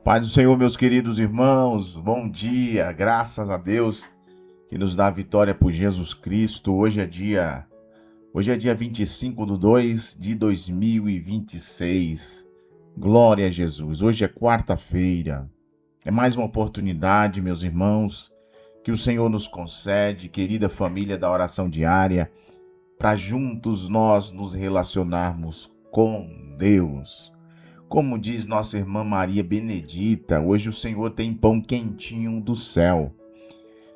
Paz do Senhor, meus queridos irmãos, bom dia, graças a Deus que nos dá a vitória por Jesus Cristo. Hoje é dia 25 de 2 de 2026. Glória a Jesus. Hoje é quarta-feira. É mais uma oportunidade, meus irmãos, que o Senhor nos concede, querida família da oração diária, para juntos nós nos relacionarmos com Deus. Como diz nossa irmã Maria Benedita, hoje o Senhor tem pão quentinho do céu.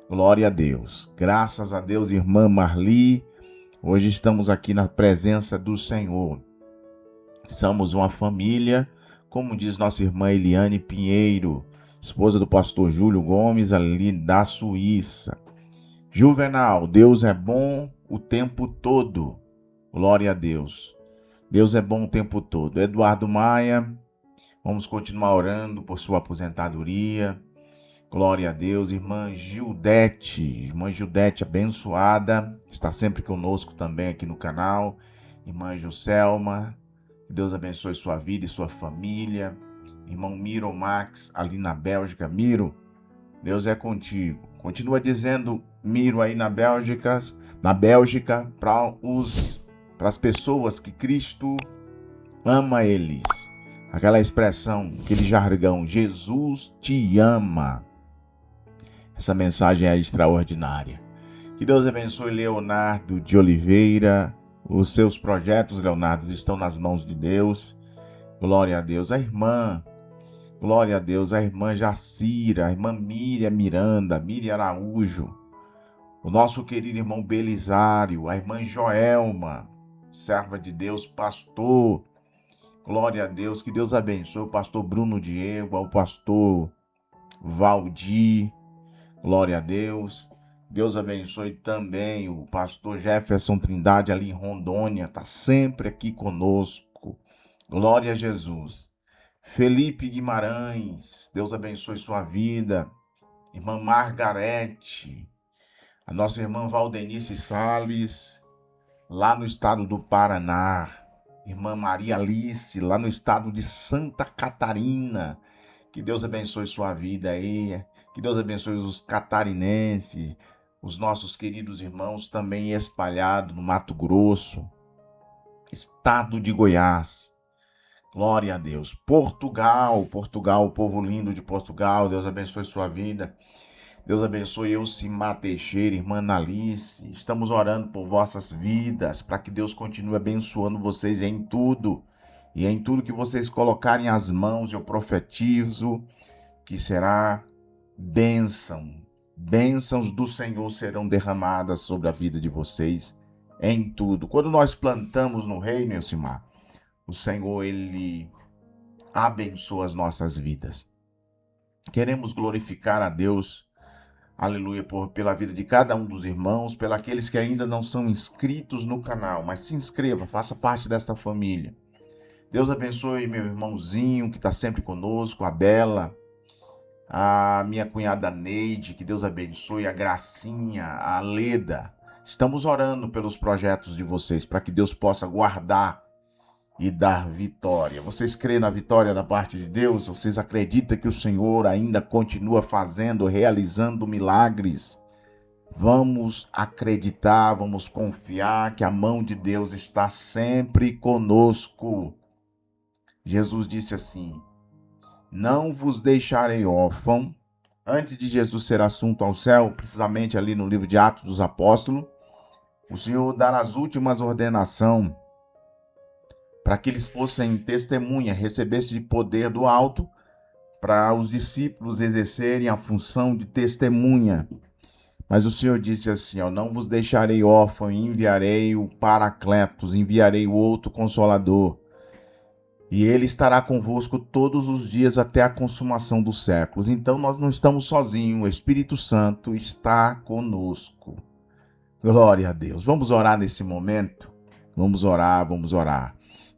Glória a Deus. Graças a Deus, irmã Marli, hoje estamos aqui na presença do Senhor. Somos uma família, como diz nossa irmã Eliane Pinheiro, esposa do pastor Júlio Gomes, ali da Suíça. Juvenal, Deus é bom o tempo todo. Glória a Deus. Deus é bom o tempo todo. Eduardo Maia, vamos continuar orando por sua aposentadoria. Glória a Deus. Irmã Gildete abençoada, está sempre conosco também aqui no canal. Irmã Joselma, que Deus abençoe sua vida e sua família. Irmão Miro Max, ali na Bélgica. Miro, Deus é contigo. Continua dizendo Miro aí na Bélgica, para as pessoas que Cristo ama eles. Aquela expressão, aquele jargão, Jesus te ama. Essa mensagem é extraordinária. Que Deus abençoe Leonardo de Oliveira. Os seus projetos, Leonardo, estão nas mãos de Deus. Glória a Deus. Glória a Deus, a irmã Jacira, a irmã Miriam Miranda, Miriam Araújo. O nosso querido irmão Belisário, a irmã Joelma, serva de Deus, pastor. Glória a Deus, que Deus abençoe o pastor Bruno Diego, ao pastor Valdir. Glória a Deus. Deus abençoe também o pastor Jefferson Trindade, ali em Rondônia, está sempre aqui conosco. Glória a Jesus. Felipe Guimarães, Deus abençoe sua vida. Irmã Margarete, a nossa irmã Valdenice Salles, lá no estado do Paraná. Irmã Maria Alice, lá no estado de Santa Catarina. Que Deus abençoe sua vida aí. Que Deus abençoe os catarinenses, os nossos queridos irmãos também espalhados no Mato Grosso, estado de Goiás. Glória a Deus. Portugal, o povo lindo de Portugal. Deus abençoe sua vida. Deus abençoe Elcimar Teixeira, irmã Analice. Estamos orando por vossas vidas, para que Deus continue abençoando vocês em tudo. E em tudo que vocês colocarem as mãos, eu profetizo que será bênção. Bênçãos do Senhor serão derramadas sobre a vida de vocês em tudo. Quando nós plantamos no reino, Elcimar, o Senhor, Ele abençoa as nossas vidas. Queremos glorificar a Deus, aleluia, pela vida de cada um dos irmãos, pelos aqueles que ainda não são inscritos no canal, mas se inscreva, faça parte desta família. Deus abençoe meu irmãozinho que está sempre conosco, a Bela, a minha cunhada Neide, que Deus abençoe, a Gracinha, a Leda. Estamos orando pelos projetos de vocês, para que Deus possa guardar e dar vitória. Vocês creem na vitória da parte de Deus? Vocês acreditam que o Senhor ainda continua fazendo, realizando milagres? Vamos acreditar, vamos confiar que a mão de Deus está sempre conosco. Jesus disse assim: não vos deixarei órfão. Antes de Jesus ser assunto ao céu, precisamente ali no livro de Atos dos Apóstolos, o Senhor dá as últimas ordenações para que eles fossem testemunha, recebessem de poder do alto, para os discípulos exercerem a função de testemunha. Mas o Senhor disse assim, não vos deixarei órfão, enviarei o Paracletos, enviarei o outro Consolador, e ele estará convosco todos os dias até a consumação dos séculos. Então nós não estamos sozinhos, o Espírito Santo está conosco. Glória a Deus. Vamos orar nesse momento? Vamos orar.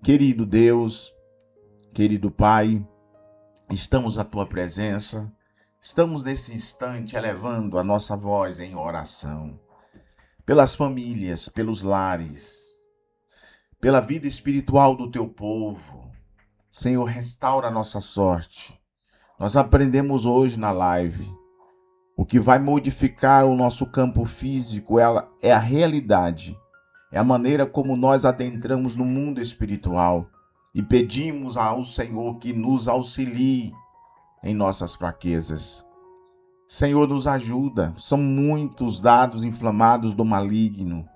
Querido Deus, querido Pai, estamos na Tua presença, estamos nesse instante elevando a nossa voz em oração, pelas famílias, pelos lares, pela vida espiritual do Teu povo. Senhor, restaura a nossa sorte. Nós aprendemos hoje na live. O que vai modificar o nosso campo físico é a realidade. É a maneira como nós adentramos no mundo espiritual e pedimos ao Senhor que nos auxilie em nossas fraquezas. Senhor, nos ajuda. São muitos dados inflamados do maligno.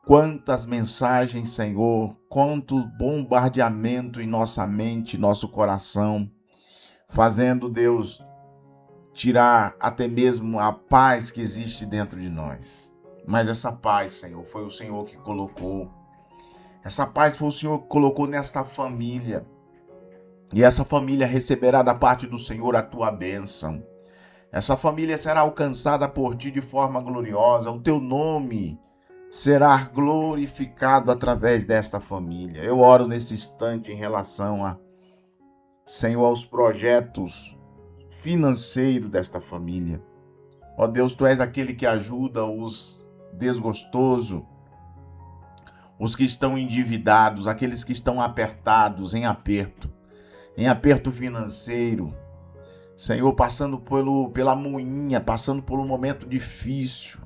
Quantas mensagens, Senhor, quanto bombardeamento em nossa mente, nosso coração, fazendo, Deus, tirar até mesmo a paz que existe dentro de nós. Mas essa paz, Senhor, foi o Senhor que colocou. Essa paz foi o Senhor que colocou nesta família. E essa família receberá da parte do Senhor a tua bênção. Essa família será alcançada por ti de forma gloriosa. O teu nome será glorificado através desta família. Eu oro nesse instante em relação Senhor, aos projetos financeiros desta família. Ó Deus, tu és aquele que ajuda os desgostosos, os que estão endividados, aqueles que estão apertados, em aperto financeiro. Senhor, passando pela moinha, passando por um momento difícil,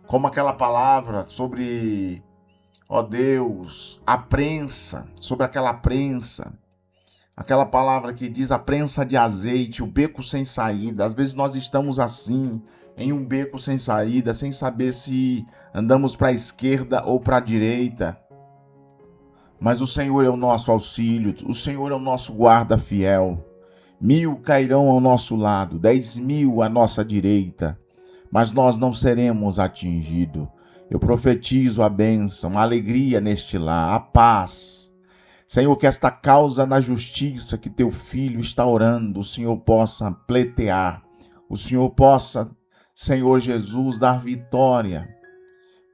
como aquela palavra sobre, ó Deus, a prensa, sobre aquela prensa, aquela palavra que diz a prensa de azeite, o beco sem saída. Às vezes nós estamos assim, em um beco sem saída, sem saber se andamos para a esquerda ou para a direita. Mas o Senhor é o nosso auxílio, o Senhor é o nosso guarda fiel. 1000 cairão ao nosso lado, 10.000 à nossa direita, mas nós não seremos atingidos. Eu profetizo a bênção, a alegria neste lar, a paz. Senhor, que esta causa na justiça que teu filho está orando, o Senhor possa pleitear, o Senhor possa, Senhor Jesus, dar vitória,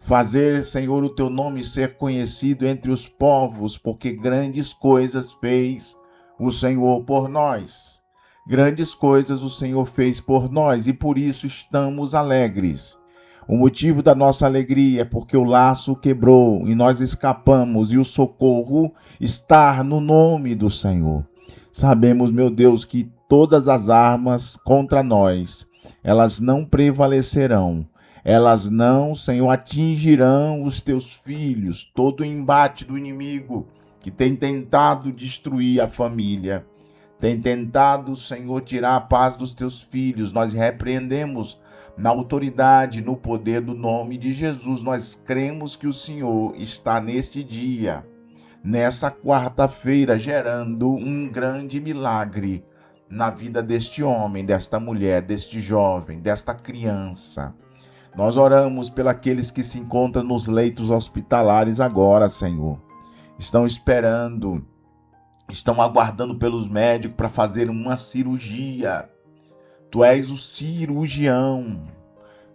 fazer, Senhor, o teu nome ser conhecido entre os povos, porque grandes coisas fez o Senhor por nós. Grandes coisas o Senhor fez por nós e por isso estamos alegres. O motivo da nossa alegria é porque o laço quebrou e nós escapamos e o socorro está no nome do Senhor. Sabemos, meu Deus, que todas as armas contra nós, elas não prevalecerão. Elas não, Senhor, atingirão os teus filhos. Todo o embate do inimigo que tem tentado destruir a família, tem tentado, Senhor, tirar a paz dos teus filhos, nós repreendemos na autoridade, no poder do nome de Jesus. Nós cremos que o Senhor está neste dia, nessa quarta-feira, gerando um grande milagre na vida deste homem, desta mulher, deste jovem, desta criança. Nós oramos pelos que se encontram nos leitos hospitalares agora, Senhor. Estão esperando, estão aguardando pelos médicos para fazer uma cirurgia. Tu és o cirurgião.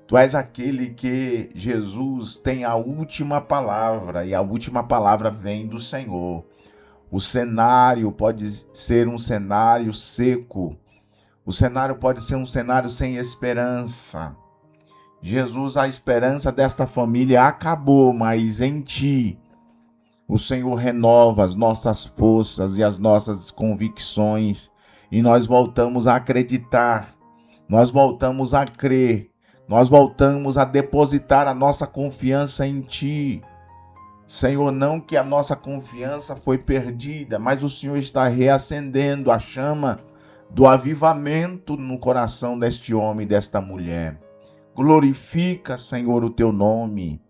Tu és aquele que, Jesus, tem a última palavra e a última palavra vem do Senhor. O cenário pode ser um cenário seco. O cenário pode ser um cenário sem esperança. Jesus, a esperança desta família acabou, mas em ti o Senhor renova as nossas forças e as nossas convicções e nós voltamos a acreditar, nós voltamos a crer, nós voltamos a depositar a nossa confiança em ti. Senhor, não que a nossa confiança foi perdida, mas o Senhor está reacendendo a chama do avivamento no coração deste homem e desta mulher. Glorifica, Senhor, o teu nome.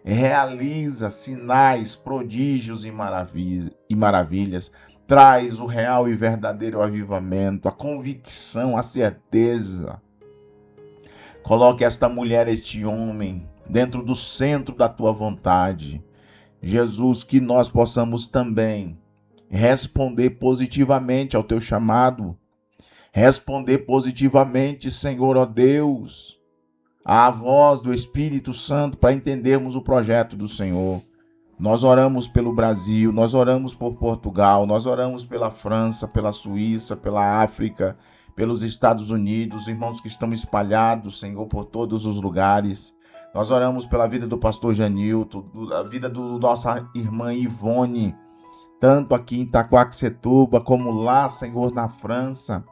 Realiza sinais, prodígios e maravilhas. Traz o real e verdadeiro avivamento, a convicção, a certeza. Coloque esta mulher, este homem, dentro do centro da tua vontade. Jesus, que nós possamos também responder positivamente ao teu chamado. Responder positivamente, Senhor, ó Deus, à voz do Espírito Santo para entendermos o projeto do Senhor. Nós oramos pelo Brasil, nós oramos por Portugal, nós oramos pela França, pela Suíça, pela África, pelos Estados Unidos, irmãos que estão espalhados, Senhor, por todos os lugares. Nós oramos pela vida do pastor Janilton, a vida da nossa irmã Ivone, tanto aqui em Itaquaquecetuba como lá, Senhor, na França.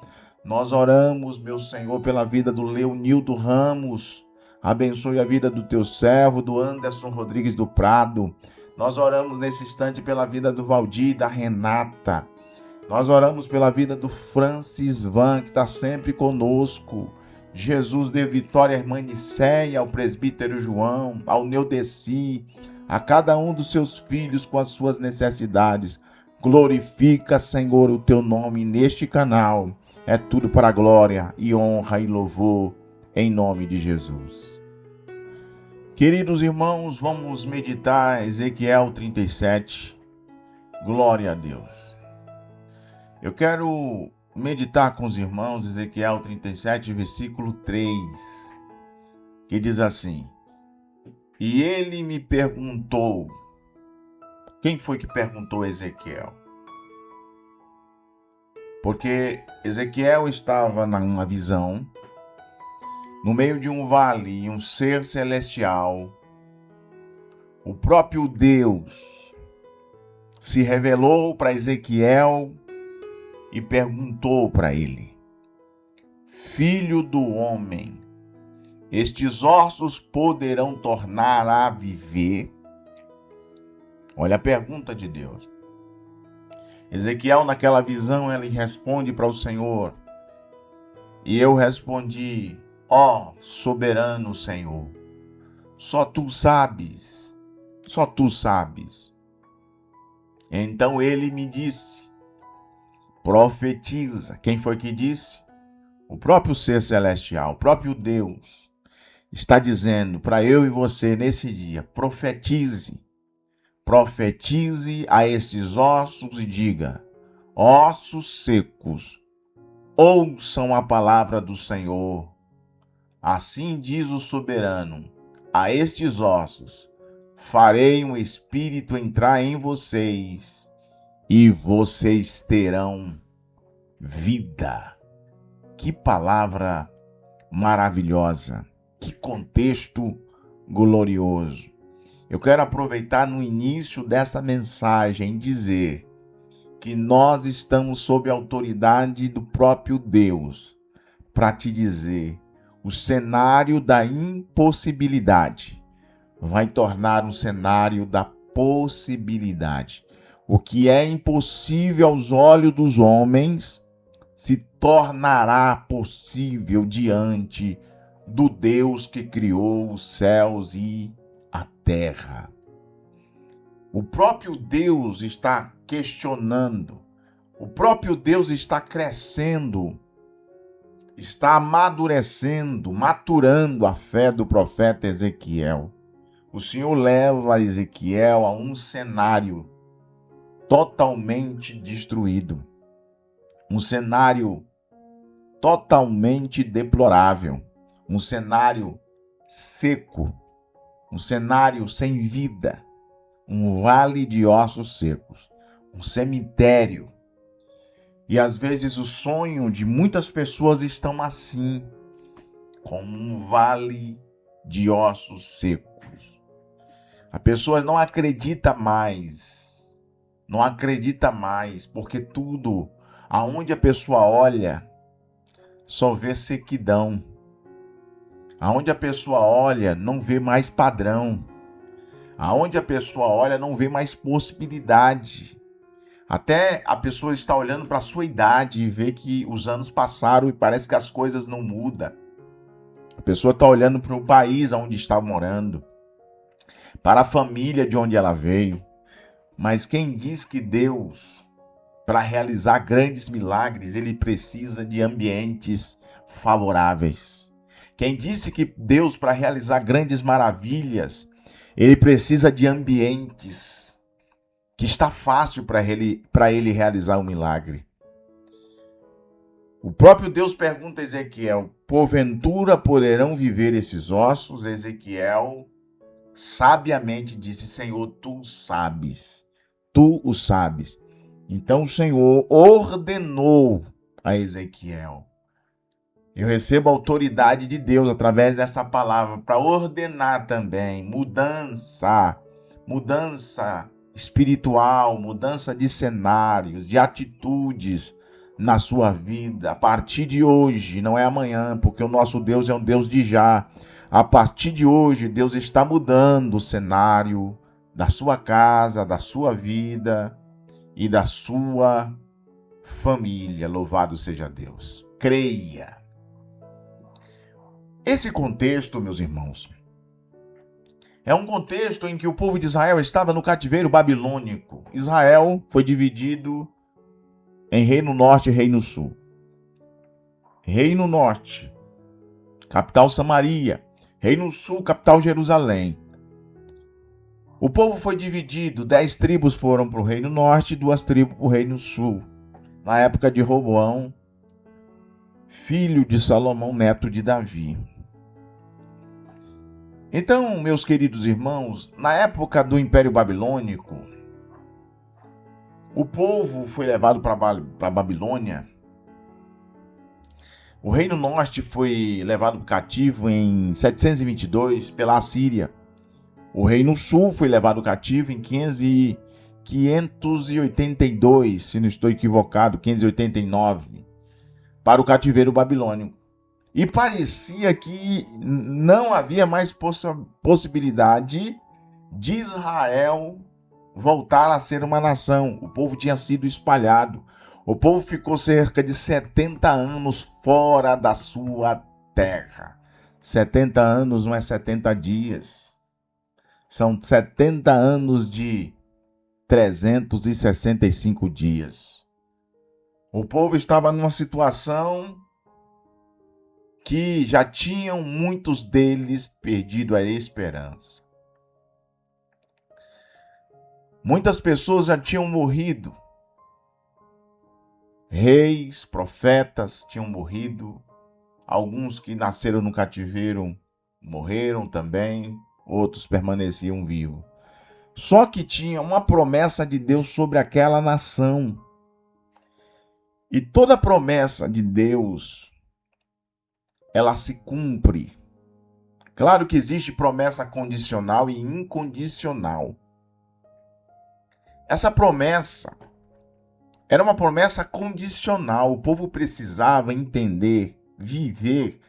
Nós oramos, meu Senhor, pela vida do Leonildo Ramos. Abençoe a vida do teu servo, do Anderson Rodrigues do Prado. Nós oramos nesse instante pela vida do Valdir e da Renata. Nós oramos pela vida do Francis Van, que está sempre conosco. Jesus dê vitória à irmã Nicéia, ao presbítero João, ao Neudeci, a cada um dos seus filhos com as suas necessidades. Glorifica, Senhor, o teu nome neste canal. É tudo para a glória e honra e louvor em nome de Jesus. Queridos irmãos, vamos meditar Ezequiel 37. Glória a Deus. Eu quero meditar com os irmãos Ezequiel 37, versículo 3, que diz assim: E ele me perguntou. Quem foi que perguntou a Ezequiel? Porque Ezequiel estava numa visão, no meio de um vale, e um ser celestial, o próprio Deus, se revelou para Ezequiel e perguntou para ele: Filho do homem, estes ossos poderão tornar a viver? Olha a pergunta de Deus. Ezequiel, naquela visão, ele responde para o Senhor. E eu respondi: ó soberano Senhor, só tu sabes, só tu sabes. Então ele me disse: profetiza. Quem foi que disse? O próprio ser celestial, o próprio Deus, está dizendo para eu e você nesse dia: profetize. Profetize a estes ossos e diga: ossos secos, ouçam a palavra do Senhor. Assim diz o soberano: a estes ossos farei um espírito entrar em vocês e vocês terão vida. Que palavra maravilhosa, que contexto glorioso. Eu quero aproveitar no início dessa mensagem e dizer que nós estamos sob a autoridade do próprio Deus para te dizer: o cenário da impossibilidade vai tornar um cenário da possibilidade. O que é impossível aos olhos dos homens se tornará possível diante do Deus que criou os céus e a terra. O próprio Deus está questionando, o próprio Deus está crescendo, está amadurecendo, maturando a fé do profeta Ezequiel. O Senhor leva Ezequiel a um cenário totalmente destruído, um cenário totalmente deplorável, um cenário seco, um cenário sem vida, um vale de ossos secos, um cemitério. E às vezes o sonho de muitas pessoas estão assim, como um vale de ossos secos. A pessoa não acredita mais, porque tudo, aonde a pessoa olha, só vê sequidão. Aonde a pessoa olha, não vê mais padrão. Aonde a pessoa olha, não vê mais possibilidade. Até a pessoa está olhando para a sua idade e vê que os anos passaram e parece que as coisas não mudam. A pessoa está olhando para o país onde está morando, para a família de onde ela veio. Mas quem diz que Deus, para realizar grandes milagres, ele precisa de ambientes favoráveis? Quem disse que Deus, para realizar grandes maravilhas, ele precisa de ambientes que está fácil para ele realizar um milagre? O próprio Deus pergunta a Ezequiel: porventura poderão viver esses ossos? Ezequiel sabiamente disse: Senhor, tu sabes, tu o sabes. Então o Senhor ordenou a Ezequiel. Eu recebo a autoridade de Deus através dessa palavra para ordenar também mudança espiritual, mudança de cenários, de atitudes na sua vida, a partir de hoje, não é amanhã, porque o nosso Deus é um Deus de já. A partir de hoje, Deus está mudando o cenário da sua casa, da sua vida e da sua família. Louvado seja Deus. Creia. Esse contexto, meus irmãos, é um contexto em que o povo de Israel estava no cativeiro babilônico. Israel foi dividido em Reino Norte e Reino Sul. Reino Norte, capital Samaria. Reino Sul, capital Jerusalém. O povo foi dividido, 10 tribos foram para o Reino Norte e 2 tribos para o Reino Sul. Na época de Roboão, filho de Salomão, neto de Davi. Então, meus queridos irmãos, na época do Império Babilônico, o povo foi levado para a Babilônia. O Reino Norte foi levado cativo em 722 pela Assíria. O Reino Sul foi levado cativo em 582, se não estou equivocado, 589, para o cativeiro babilônico. E parecia que não havia mais possibilidade de Israel voltar a ser uma nação. O povo tinha sido espalhado. O povo ficou cerca de 70 anos fora da sua terra. 70 anos não é 70 dias. São 70 anos de 365 dias. O povo estava numa situação que já tinham muitos deles perdido a esperança. Muitas pessoas já tinham morrido. Reis, profetas tinham morrido. Alguns que nasceram no cativeiro morreram também. Outros permaneciam vivos. Só que tinha uma promessa de Deus sobre aquela nação. E toda promessa de Deus, ela se cumpre. Claro que existe promessa condicional e incondicional. Essa promessa era uma promessa condicional. O povo precisava entender, viver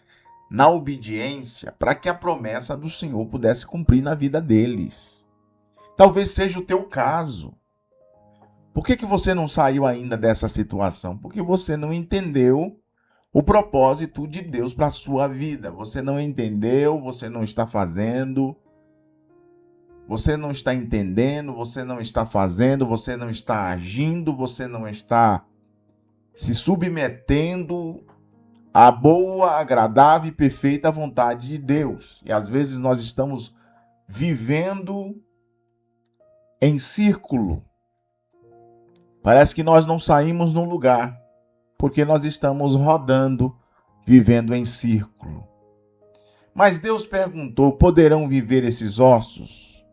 na obediência para que a promessa do Senhor pudesse cumprir na vida deles. Talvez seja o teu caso. Por que você não saiu ainda dessa situação? Porque você não entendeu o propósito de Deus para a sua vida. Você não entendeu, você não está fazendo, você não está entendendo, você não está fazendo, você não está agindo, você não está se submetendo à boa, agradável e perfeita vontade de Deus. E às vezes nós estamos vivendo em círculo. Parece que nós não saímos num lugar, porque nós estamos rodando, vivendo em círculo. Mas Deus perguntou: poderão viver esses ossos?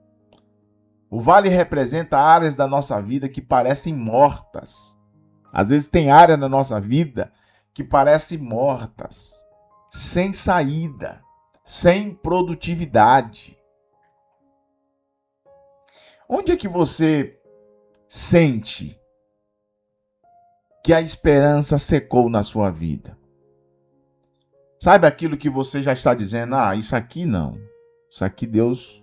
O vale representa áreas da nossa vida que parecem mortas. Às vezes tem área na nossa vida que parecem mortas, sem saída, sem produtividade. Onde é que você sente que a esperança secou na sua vida? Sabe aquilo que você já está dizendo: isso aqui não. Isso aqui, Deus,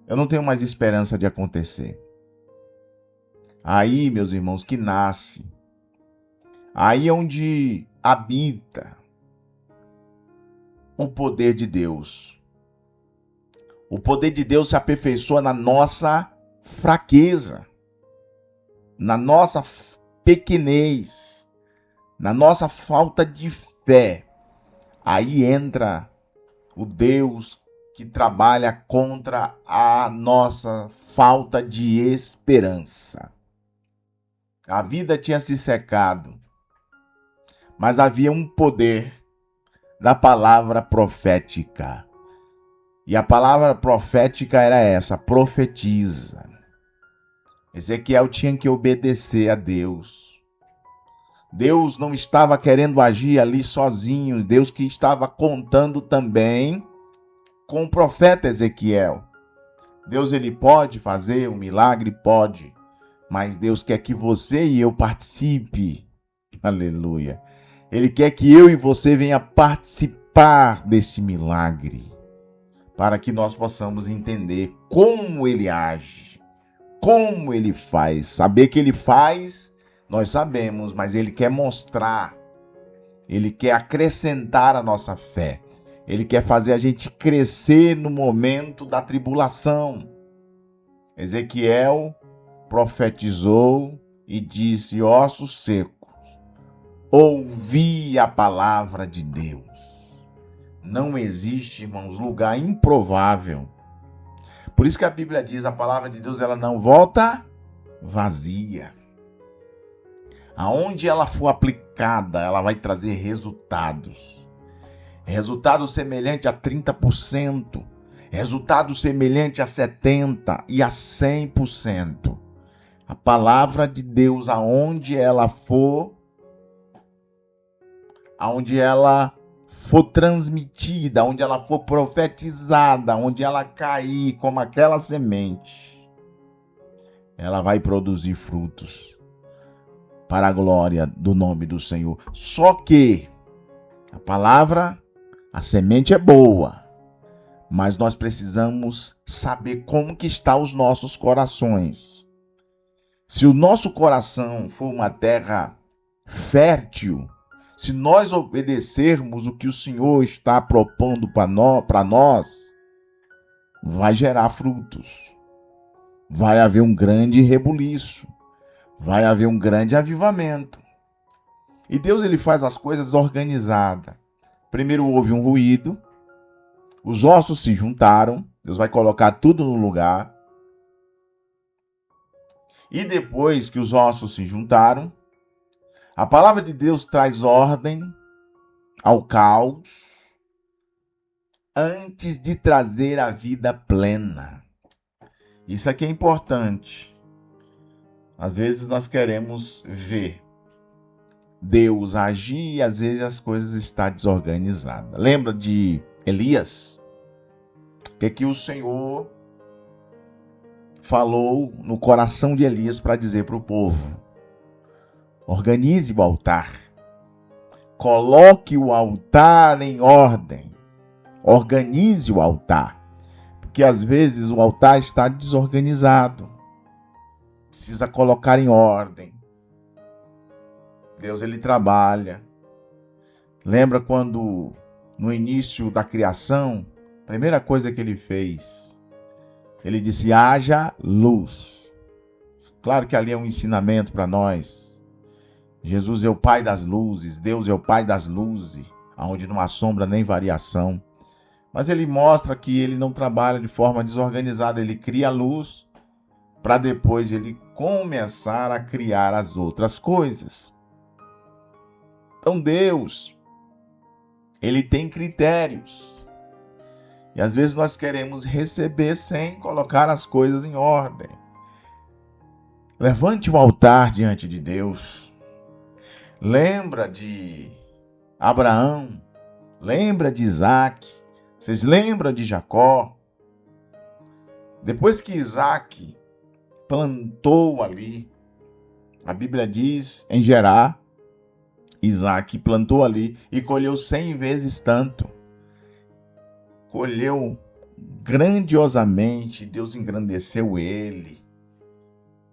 eu não tenho mais esperança de acontecer. Aí, meus irmãos, que nasce. Aí é onde habita o poder de Deus. O poder de Deus se aperfeiçoa na nossa fraqueza, na nossa pequenez, na nossa falta de fé. Aí entra o Deus que trabalha contra a nossa falta de esperança. A vida tinha se secado, mas havia um poder da palavra profética. E a palavra profética era essa: profetiza. Ezequiel tinha que obedecer a Deus. Deus não estava querendo agir ali sozinho. Deus que estava contando também com o profeta Ezequiel. Deus, ele pode fazer um milagre? Pode. Mas Deus quer que você e eu participe Aleluia. Ele quer que eu e você venha participar desse milagre, para que nós possamos entender como ele age, como ele faz. Saber que ele faz, nós sabemos, mas ele quer mostrar, ele quer acrescentar a nossa fé. Ele quer fazer a gente crescer no momento da tribulação. Ezequiel profetizou e disse: ossos secos, ouvi a palavra de Deus. Não existe, irmãos, lugar improvável. Por isso que a Bíblia diz, a palavra de Deus, ela não volta vazia. Aonde ela for aplicada, ela vai trazer resultados. Resultado semelhante a 30%, resultado semelhante a 70% e a 100%. A palavra de Deus, aonde ela for transmitida, onde ela for profetizada, onde ela cair como aquela semente, ela vai produzir frutos para a glória do nome do Senhor. Só que a semente é boa, mas nós precisamos saber como que estão os nossos corações. Se o nosso coração for uma terra fértil, se nós obedecermos o que o Senhor está propondo para nós, vai gerar frutos. Vai haver um grande rebuliço. Vai haver um grande avivamento. E Deus, ele faz as coisas organizadas. Primeiro houve um ruído, os ossos se juntaram, Deus vai colocar tudo no lugar. E depois que os ossos se juntaram, a palavra de Deus traz ordem ao caos antes de trazer a vida plena. Isso aqui é importante. Às vezes nós queremos ver Deus agir e às vezes as coisas estão desorganizadas. Lembra de Elias? Que o Senhor falou no coração de Elias para dizer para o povo: organize o altar, coloque o altar em ordem, organize o altar, porque às vezes o altar está desorganizado, precisa colocar em ordem. Deus, ele trabalha. Lembra quando no início da criação, a primeira coisa que ele fez, ele disse: haja luz. Claro que ali é um ensinamento para nós. Jesus é o Pai das luzes, Deus é o Pai das luzes, onde não há sombra nem variação. Mas ele mostra que ele não trabalha de forma desorganizada, ele cria a luz para depois ele começar a criar as outras coisas. Então Deus, ele tem critérios. E às vezes nós queremos receber sem colocar as coisas em ordem. Levante o altar diante de Deus. Lembra de Abraão. Lembra de Isaac. Vocês lembram de Jacó? Depois que Isaac plantou ali, a Bíblia diz em Gerar, Isaac plantou ali e colheu 100 vezes tanto. Colheu grandiosamente, Deus engrandeceu ele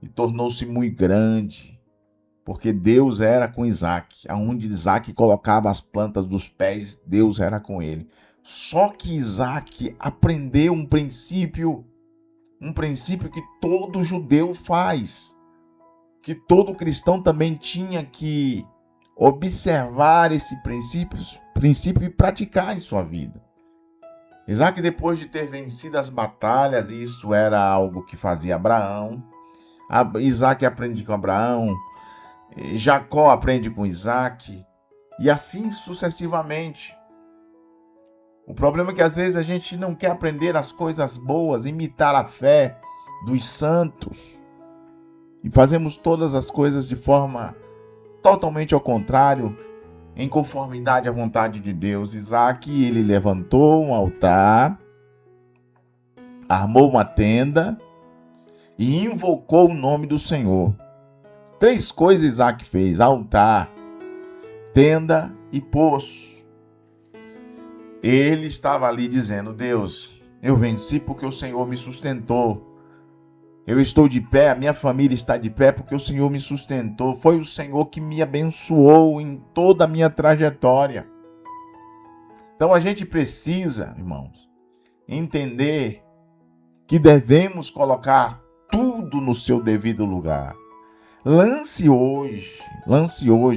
e tornou-se muito grande, porque Deus era com Isaac. Aonde Isaac colocava as plantas dos pés, Deus era com ele. Só que Isaac aprendeu um princípio que todo judeu faz, que todo cristão também tinha que observar esse princípio e praticar em sua vida. Isaac, depois de ter vencido as batalhas, isso era algo que fazia Abraão. Isaac aprende com Abraão, Jacó aprende com Isaac, e assim sucessivamente. O problema é que às vezes a gente não quer aprender as coisas boas, imitar a fé dos santos, e fazemos todas as coisas de forma totalmente ao contrário, em conformidade à vontade de Deus. Isaac, ele levantou um altar, armou uma tenda e invocou o nome do Senhor. 3 coisas Isaac fez: altar, tenda e poço. Ele estava ali dizendo: Deus, eu venci porque o Senhor me sustentou. Eu estou de pé, a minha família está de pé porque o Senhor me sustentou. Foi o Senhor que me abençoou em toda a minha trajetória. Então a gente precisa, irmãos, entender que devemos colocar tudo no seu devido lugar. Lance hoje,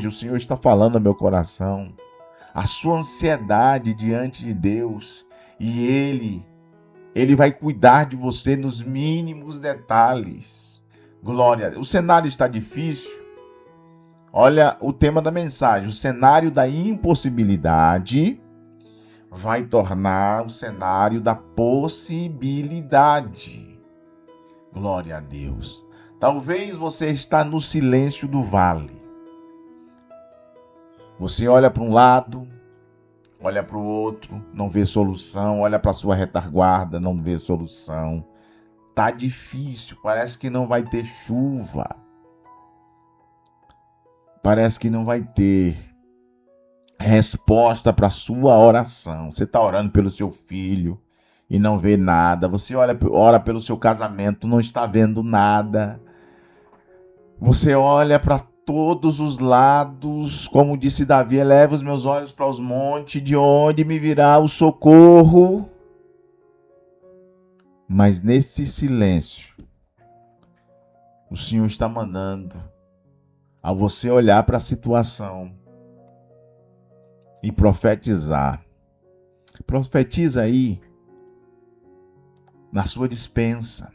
o Senhor está falando ao meu coração, a sua ansiedade diante de Deus, e Ele vai cuidar de você nos mínimos detalhes. Glória a Deus. O cenário está difícil. Olha o tema da mensagem. O cenário da impossibilidade vai tornar o cenário da possibilidade. Glória a Deus. Talvez você está no silêncio do vale. Você olha para um lado, olha para o outro, não vê solução. Olha para a sua retaguarda, não vê solução. Tá difícil, parece que não vai ter chuva. Parece que não vai ter resposta para a sua oração. Você está orando pelo seu filho e não vê nada. Você ora pelo seu casamento, não está vendo nada. Você olha para todos os lados, como disse Davi: eleva os meus olhos para os montes, de onde me virá o socorro? Mas nesse silêncio, o Senhor está mandando a você olhar para a situação e profetizar. Profetiza aí na sua despensa.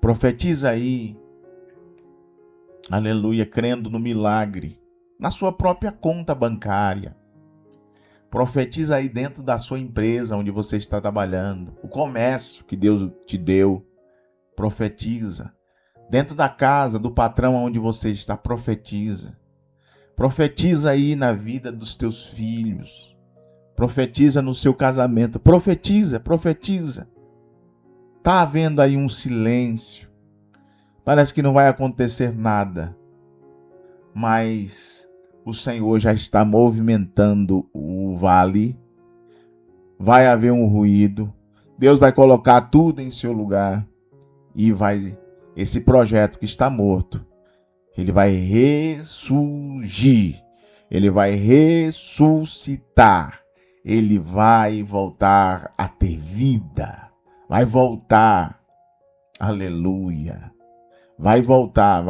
Profetiza aí, aleluia, crendo no milagre, na sua própria conta bancária. Profetiza aí dentro da sua empresa onde você está trabalhando, o comércio que Deus te deu. Profetiza. Dentro da casa do patrão onde você está, profetiza. Profetiza aí na vida dos teus filhos. Profetiza no seu casamento. Profetiza. Está havendo aí um silêncio. Parece que não vai acontecer nada. Mas o Senhor já está movimentando o vale. Vai haver um ruído. Deus vai colocar tudo em seu lugar. E esse projeto que está morto, ele vai ressurgir. Ele vai ressuscitar. Ele vai voltar a ter vida. Vai voltar. Aleluia. Vai voltar.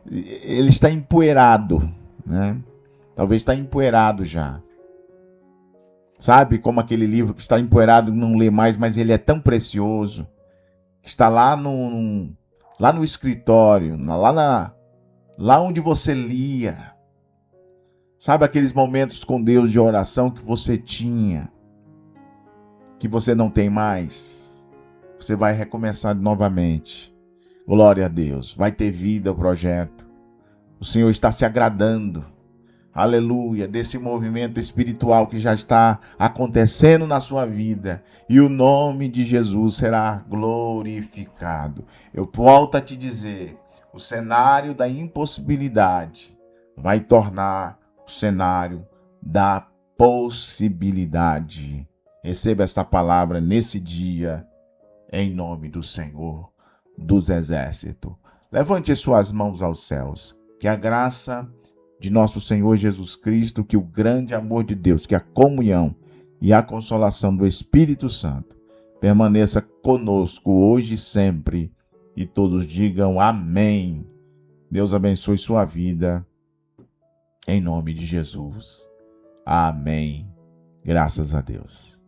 Ele está empoeirado, né? Talvez está empoeirado já. Sabe como aquele livro que está empoeirado, não lê mais, mas ele é tão precioso. Está lá no escritório, lá onde você lia. Sabe aqueles momentos com Deus de oração que você tinha, que você não tem mais? Você vai recomeçar novamente. Glória a Deus. Vai ter vida o projeto. O Senhor está se agradando. Aleluia, desse movimento espiritual que já está acontecendo na sua vida. E o nome de Jesus será glorificado. Eu volto a te dizer, o cenário da impossibilidade vai tornar o cenário da possibilidade. Receba essa palavra nesse dia, em nome do Senhor dos Exércitos. Levante suas mãos aos céus. Que a graça de nosso Senhor Jesus Cristo, que o grande amor de Deus, que a comunhão e a consolação do Espírito Santo permaneça conosco hoje e sempre. E todos digam amém. Deus abençoe sua vida. Em nome de Jesus. Amém. Graças a Deus.